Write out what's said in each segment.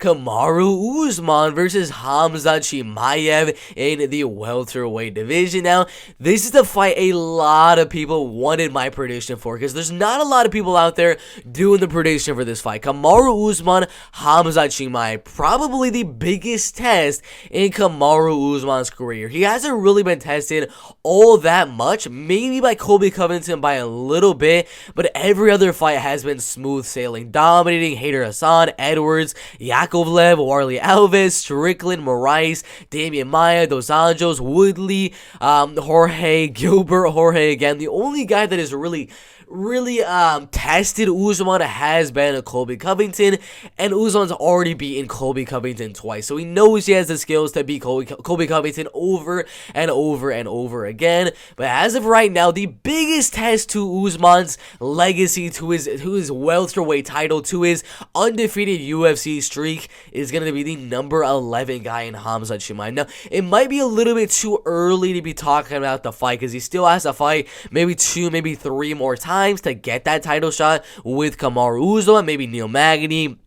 Kamaru Usman versus Khamzat Chimaev in the welterweight division. Now, this is the fight a lot of people wanted my prediction for, because there's not a lot of people out there doing the prediction for this fight. Kamaru Usman, Khamzat Chimaev, probably the biggest test in Kamaru Usman's career. He hasn't really been tested all that much, maybe by Colby Covington by a little bit, but every other fight has been smooth sailing, dominating Hader Hassan, Edwards, Yakovlev, Warley Alves, Strickland, Moraes, Damian Maia, Dos Anjos, Woodley, Jorge Gilbert, Jorge again. The only guy that is really tested Usman has been Colby Covington, and Usman's already beaten Colby Covington twice, so he knows he has the skills to beat Colby Covington over and over and over again. But as of right now, the biggest test to Usman's legacy, to his welterweight title, to his undefeated UFC streak, is going to be the number 11 guy in Khamzat Chimaev. Now, it might be a little bit too early to be talking about the fight, because he still has to fight maybe 2, maybe 3 more times to get that title shot with Kamaru Usman, maybe Neil Magny,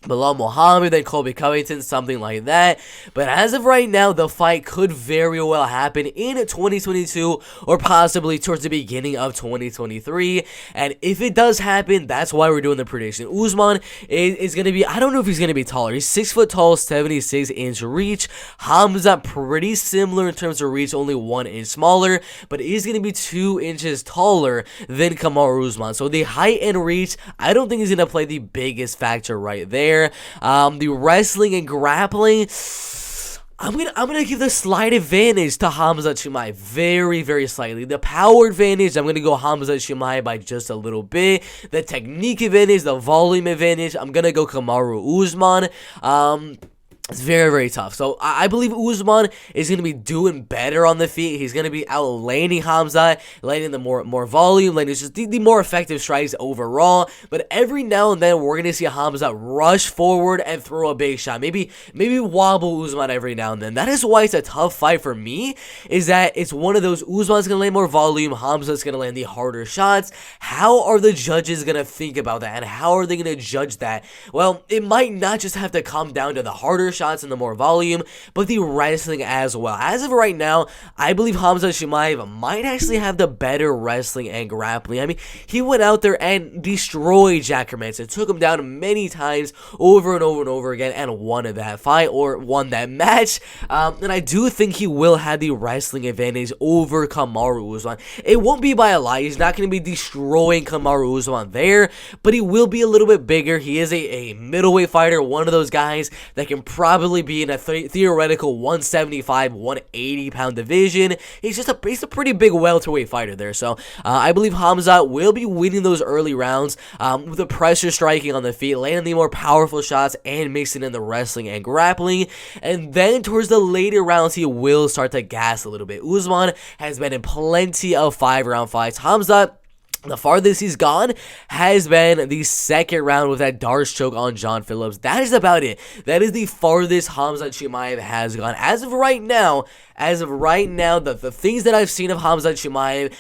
Bilal Muhammad, then Colby Covington, something like that. But as of right now, the fight could very well happen in 2022 or possibly towards the beginning of 2023. And if it does happen, that's why we're doing the prediction. Usman is going to be, I don't know if he's going to be taller. He's 6 foot tall, 76-inch reach. Khamzat pretty similar in terms of reach, only 1 inch smaller, but he's going to be 2 inches taller than Kamaru Usman. So the height and reach, I don't think he's going to play the biggest factor right there. The wrestling and grappling, I'm gonna give the slight advantage to Khamzat Chimaev, very, very slightly. The power advantage, I'm gonna go Khamzat Chimaev by just a little bit. The technique advantage, the volume advantage, I'm gonna go Kamaru Usman. It's very, very tough. So I believe Usman is going to be doing better on the feet. He's going to be outlanding Khamzat, landing the more volume, landing just the more effective strikes overall. But every now and then, we're going to see Khamzat rush forward and throw a big shot. Maybe wobble Usman every now and then. That is why it's a tough fight for me, is that it's one of those, Usman's going to land more volume, Khamzat's going to land the harder shots. How are the judges going to think about that, and how are they going to judge that? Well, it might not just have to come down to the harder shots and the more volume, but the wrestling as well. As of right now, I believe Khamzat Chimaev might actually have the better wrestling and grappling. I mean, he went out there and destroyed Jack Hermanson, took him down many times over and over and over again, and won that fight, or won that match. And I do think he will have the wrestling advantage over Kamaru Usman. It won't be by a lot. He's not going to be destroying Kamaru Usman there, but he will be a little bit bigger. He is a middleweight fighter, one of those guys that can probably be in a theoretical 175, 180 pound division. He's a pretty big welterweight fighter there. So I believe Khamzat will be winning those early rounds with the pressure striking on the feet, landing the more powerful shots, and mixing in the wrestling and grappling. And then towards the later rounds, he will start to gas a little bit. Usman has been in plenty of 5-round fights. Khamzat, the farthest he's gone has been the second round with that Darce choke on John Phillips. That is about it. That is the farthest Khamzat Chimaev has gone. As of right now, the things that I've seen of Khamzat Chimaev,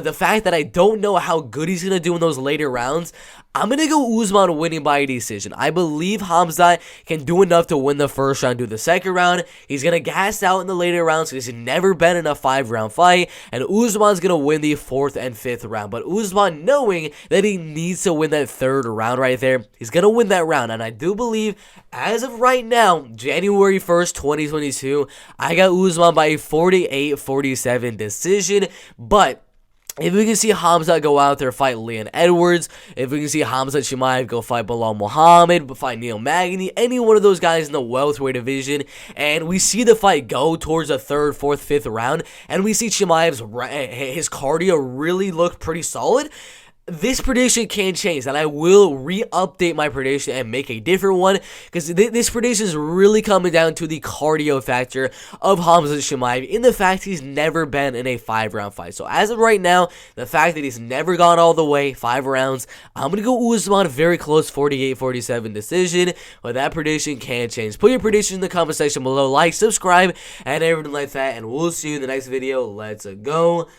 the fact that I don't know how good he's going to do in those later rounds, I'm going to go Usman winning by a decision. I believe Khamzat can do enough to win the first round, do the second round. He's going to gas out in the later rounds because he's never been in a 5-round fight. And Usman's going to win the 4th and 5th round. But Usman, knowing that he needs to win that 3rd round right there, he's going to win that round. And I do believe, as of right now, January 1st, 2022, I got Usman by a 48-47 decision. But if we can see Khamzat go out there fight Leon Edwards, if we can see Khamzat Chimaev go fight Bilal Muhammad, fight Neil Magny, any one of those guys in the welterweight division, and we see the fight go towards the 3rd, 4th, 5th round, and we see Chimaev's his cardio really look pretty solid, this prediction can change, and I will re-update my prediction and make a different one, because this prediction is really coming down to the cardio factor of Khamzat Chimaev, in the fact he's never been in a 5-round fight. So as of right now, the fact that he's never gone all the way, 5 rounds, I'm going to go Usman, very close 48-47 decision, but that prediction can change. Put your prediction in the comment section below, like, subscribe, and everything like that, and we'll see you in the next video. Let's go.